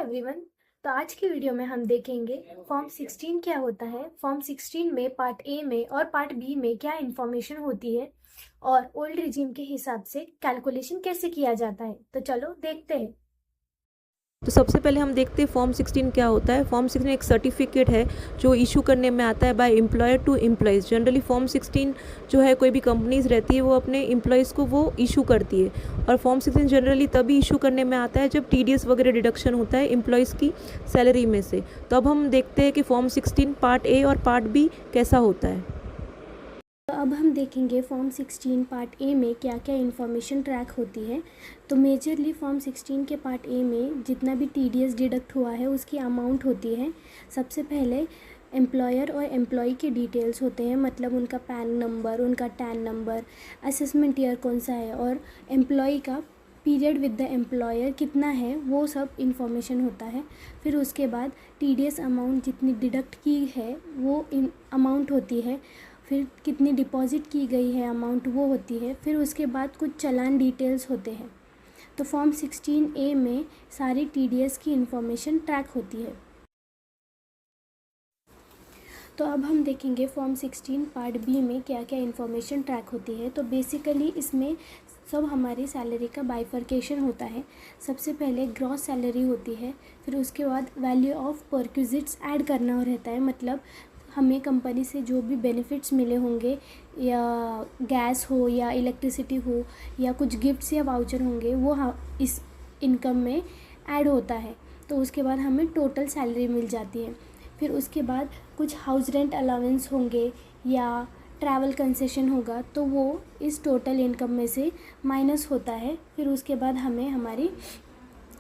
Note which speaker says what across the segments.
Speaker 1: Everyone. तो आज की वीडियो में हम देखेंगे फॉर्म 16 क्या होता है, फॉर्म 16 में पार्ट ए में और पार्ट बी में क्या इन्फॉर्मेशन होती है और ओल्ड रिजीम के हिसाब से कैलकुलेशन कैसे किया जाता है। तो चलो देखते हैं।
Speaker 2: तो सबसे पहले हम देखते हैं फॉर्म 16 क्या होता है। फॉर्म 16 एक सर्टिफिकेट है जो इशू करने में आता है by employer to employees. Generally form 16 जो है कोई भी कंपनीज रहती है वो अपने एम्प्लॉयज़ को वो इशू करती है। और फॉर्म 16 जनरली तभी इशू करने में आता है जब टीडीएस वगैरह डिडक्शन होता है एम्प्लॉयज़ की सैलरी में से। तो अब हम देखते हैं कि फॉर्म 16 पार्ट ए और पार्ट बी कैसा होता है।
Speaker 1: तो अब हम देखेंगे फॉर्म 16 पार्ट ए में क्या क्या इन्फॉर्मेशन ट्रैक होती है। तो मेजरली फॉर्म 16 के पार्ट ए में जितना भी टीडीएस डिडक्ट हुआ है उसकी अमाउंट होती है। सबसे पहले एम्प्लॉयर और एम्प्लॉय के डिटेल्स होते हैं, मतलब उनका पैन नंबर, उनका टैन नंबर, असेसमेंट ईयर कौन सा है और एम्प्लॉय का पीरियड विद द एम्प्लॉयर कितना है, वो सब इन्फॉर्मेशन होता है। फिर उसके बाद टीडीएस अमाउंट जितनी डिडक्ट की है वो अमाउंट होती है। फिर कितनी डिपॉजिट की गई है अमाउंट वो होती है। फिर उसके बाद कुछ चालान डिटेल्स होते हैं। तो फॉर्म 16A में सारी टीडीएस की इन्फॉर्मेशन ट्रैक होती है। तो अब हम देखेंगे फॉर्म 16 पार्ट बी में क्या क्या इन्फॉर्मेशन ट्रैक होती है। तो बेसिकली इसमें सब हमारी सैलरी का बाइफर्केशन होता है। सबसे पहले ग्रॉस सैलरी होती है, फिर उसके बाद वैल्यू ऑफ परक्विजिट्स ऐड करना रहता है, मतलब हमें कंपनी से जो भी बेनिफिट्स मिले होंगे, या गैस हो या इलेक्ट्रिसिटी हो या कुछ गिफ्ट्स या वाउचर होंगे, वो इस इनकम में ऐड होता है। तो उसके बाद हमें टोटल सैलरी मिल जाती है। फिर उसके बाद कुछ हाउस रेंट अलाउंस होंगे या ट्रैवल कंसेशन होगा, तो वो इस टोटल इनकम में से माइनस होता है। फिर उसके बाद हमें हमारी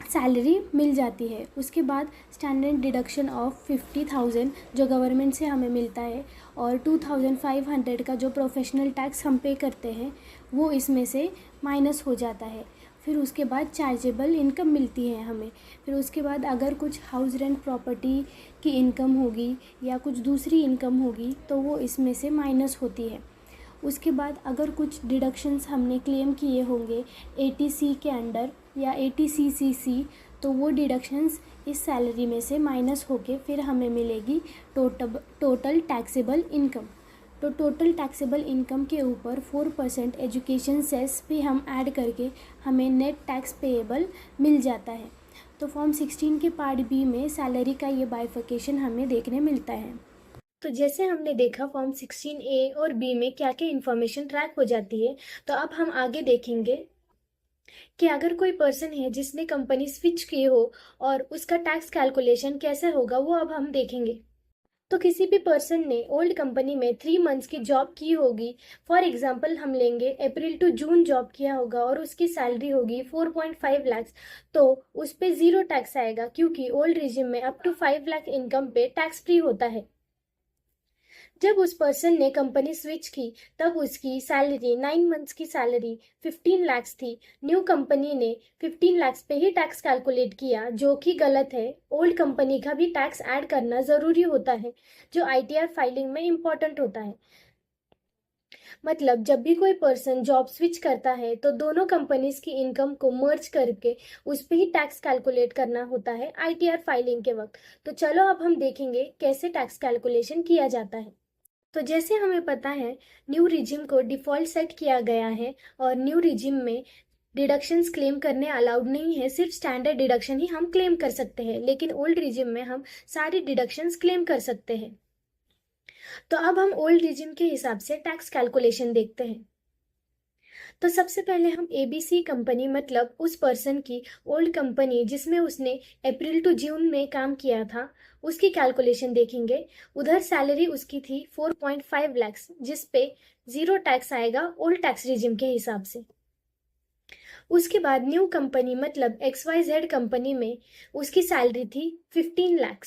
Speaker 1: सैलरी मिल जाती है। उसके बाद स्टैंडर्ड डिडक्शन ऑफ 50,000 जो गवर्नमेंट से हमें मिलता है और 2,500 का जो प्रोफेशनल टैक्स हम पे करते हैं वो इसमें से माइनस हो जाता है। फिर उसके बाद चार्जेबल इनकम मिलती है हमें। फिर उसके बाद अगर कुछ हाउस रेंट प्रॉपर्टी की इनकम होगी या कुछ दूसरी इनकम होगी तो वो इसमें से माइनस होती है। उसके बाद अगर कुछ डिडक्शंस हमने क्लेम किए होंगे एटीसी के अंडर या एटीसीसीसी, तो वो डिडक्शंस इस सैलरी में से माइनस होके फिर हमें मिलेगी टोटल टैक्सेबल इनकम। तो टोटल टैक्सेबल इनकम के ऊपर 4% एजुकेशन सेस भी हम ऐड करके हमें नेट टैक्स पेएबल मिल जाता है। तो फॉर्म 16 के पार्ट बी में सैलरी का ये बाइफर्केशन हमें देखने मिलता है। तो जैसे हमने देखा फॉर्म 16A और बी में क्या क्या इन्फॉर्मेशन ट्रैक हो जाती है, तो अब हम आगे देखेंगे कि अगर कोई पर्सन है जिसने कंपनी स्विच की हो और उसका टैक्स कैलकुलेशन कैसे होगा, वो अब हम देखेंगे। तो किसी भी पर्सन ने ओल्ड कंपनी में 3 मंथ्स की जॉब की होगी, फॉर एग्जांपल हम लेंगे अप्रैल टू जून जॉब किया होगा और उसकी सैलरी होगी 4.5 लाख, तो उस पे जीरो टैक्स आएगा क्योंकि ओल्ड रिजिम में अप टू 5 लाख इनकम पे टैक्स फ्री होता है। जब उस पर्सन ने कंपनी स्विच की तब उसकी सैलरी 9 मंथ्स की सैलरी 15 लाख थी। न्यू कंपनी ने 15 लाख पे ही टैक्स कैलकुलेट किया, जो कि गलत है। ओल्ड कंपनी का भी टैक्स ऐड करना जरूरी होता है, जो आईटीआर फाइलिंग में इम्पोर्टेंट होता है। मतलब जब भी कोई पर्सन जॉब स्विच करता है तो दोनों कंपनीज की इनकम को मर्ज करके उस पर ही टैक्स कैलकुलेट करना होता है आईटीआर फाइलिंग के वक्त। तो चलो अब हम देखेंगे कैसे टैक्स कैलकुलेशन किया जाता है। तो जैसे हमें पता है न्यू रिजिम को डिफ़ॉल्ट सेट किया गया है और न्यू रिजिम में डिडक्शंस क्लेम करने अलाउड नहीं है, सिर्फ स्टैंडर्ड डिडक्शन ही हम क्लेम कर सकते हैं। लेकिन ओल्ड रिजिम में हम सारी डिडक्शंस क्लेम कर सकते हैं। तो अब हम ओल्ड रिजिम के हिसाब से टैक्स कैलकुलेशन देखते हैं। तो सबसे पहले हम एबीसी कंपनी, मतलब उस पर्सन की ओल्ड कंपनी जिसमें उसने अप्रैल टू जून में काम किया था, उसकी कैलकुलेशन देखेंगे। उधर सैलरी उसकी थी 4.5 लाख, जिस पे जीरो टैक्स आएगा ओल्ड टैक्स रिजिम के हिसाब से। उसके बाद न्यू कंपनी मतलब XYZ कंपनी में उसकी सैलरी थी 15 लाख,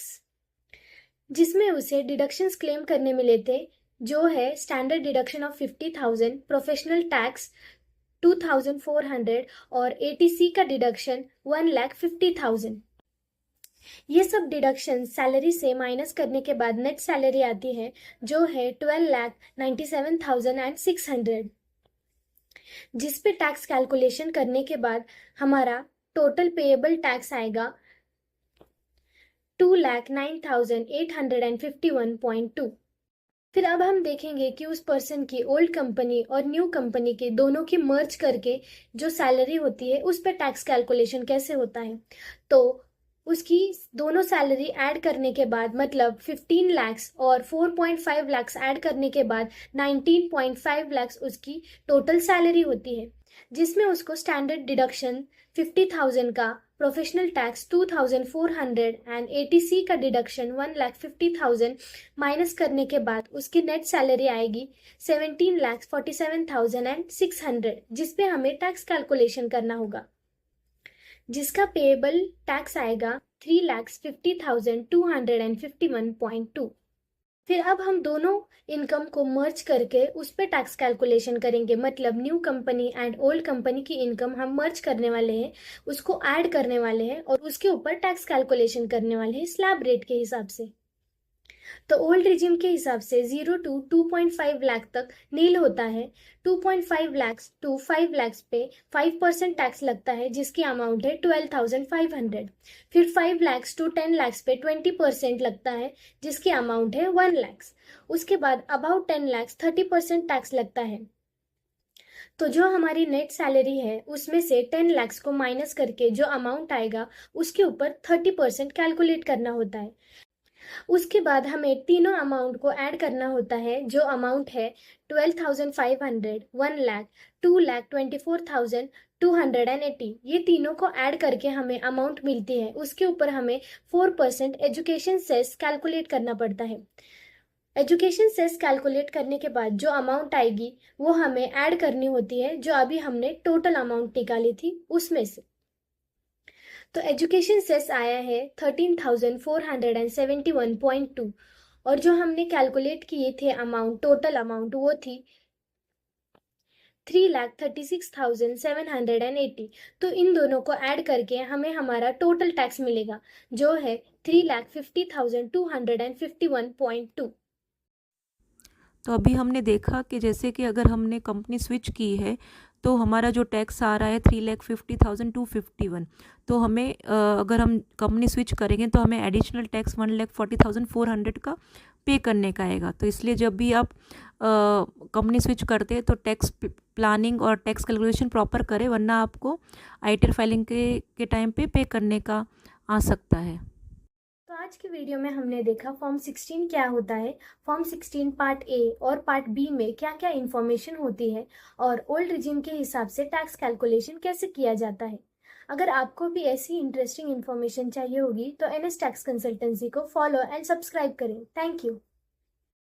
Speaker 1: जिसमें उसे डिडक्शंस क्लेम करने मिले थे, जो है standard deduction of 50,000, professional tax 2,400 और एटीसी का डिडक्शन 1,50,000। ये सब डिडक्शन सैलरी से माइनस करने के बाद नेट सैलरी आती है, जो है 12,97,600, जिस पे टैक्स कैलकुलेशन करने के बाद हमारा टोटल पेएबल टैक्स आएगा 2,09,851.2। फिर अब हम देखेंगे कि उस पर्सन की ओल्ड कंपनी और न्यू कंपनी के दोनों की मर्ज करके जो सैलरी होती है उस पर टैक्स कैलकुलेशन कैसे होता है। तो उसकी दोनों सैलरी ऐड करने के बाद, मतलब 15 लाख्स और 4.5 लाख्स ऐड करने के बाद 19.5 लाख्स उसकी टोटल सैलरी होती है, जिसमें उसको स्टैंडर्ड डिडक्शन 50,000 का, प्रोफेशनल टैक्स 2,400 एंड एटीसी का डिडक्शन 1,50,000 माइनस करने के बाद उसकी नेट सैलरी आएगी 17,47,600, जिसपे हमें टैक्स कैलकुलेशन करना होगा, जिसका पेएबल टैक्स आएगा 3,50,251.2। फिर अब हम दोनों इनकम को मर्ज करके उस पर टैक्स कैलकुलेशन करेंगे, मतलब new company and old company की इनकम हम मर्ज करने वाले हैं, उसको ऐड करने वाले हैं और उसके ऊपर टैक्स कैलकुलेशन करने वाले हैं स्लैब रेट के हिसाब से। तो ओल्ड रिजिम के हिसाब से 0 to 2.5 लाख तक नील होता है। 2.5 लाख टू 5 लाख पे 5% टैक्स लगता है, जिसकी अमाउंट है 12,500। फिर 5 लाख टू 10 लाख पे 20% लगता है, जिसकी अमाउंट है 1 लाख। उसके बाद अबाउट 10 लाख 30% टैक्स लगता है। तो जो हमारी नेट सैलरी है उसमें से 10 लाख को माइनस करके जो अमाउंट आएगा उसके ऊपर 30% कैलकुलेट करना होता है। उसके बाद हमें तीनों अमाउंट को ऐड करना होता है, जो अमाउंट है 12,500, 1 लाख, 2,24,280। ये तीनों को ऐड करके हमें अमाउंट मिलती है। उसके ऊपर हमें 4% एजुकेशन सेस कैलकुलेट करना पड़ता है। एजुकेशन सेस कैलकुलेट करने के बाद जो अमाउंट आएगी वो हमें ऐड करनी होती है, जो अभी हमने टोटल अमाउंट निकाली थी उसमें से। तो एजुकेशन सेस आया है 13,471.2 और जो हमने कैलकुलेट किए थे अमाउंट, टोटल अमाउंट, वो थी 3,36,780। तो इन दोनों को ऐड करके हमें हमारा टोटल टैक्स मिलेगा, जो है 3,50,251.2।
Speaker 2: तो अभी हमने देखा कि जैसे कि अगर हमने कंपनी स्विच की है तो हमारा जो टैक्स आ रहा है 3,50,251। तो हमें अगर हम कंपनी स्विच करेंगे तो हमें एडिशनल टैक्स 1,40,400 का पे करने का आएगा। तो इसलिए जब भी आप कंपनी स्विच करते हैं तो टैक्स प्लानिंग और टैक्स कैलकुलेशन प्रॉपर करें, वरना आपको आईटीआर फाइलिंग के टाइम पे करने का आ सकता है।
Speaker 1: तो आज की वीडियो में हमने देखा फॉर्म 16 क्या होता है, फॉर्म 16 पार्ट ए और पार्ट बी में क्या क्या इन्फॉर्मेशन होती है और ओल्ड रिजिम के हिसाब से टैक्स कैलकुलेशन कैसे किया जाता है। अगर आपको भी ऐसी इंटरेस्टिंग इन्फॉर्मेशन चाहिए होगी तो NS टैक्स कंसल्टेंसी को फॉलो एंड सब्सक्राइब करें। Thank you.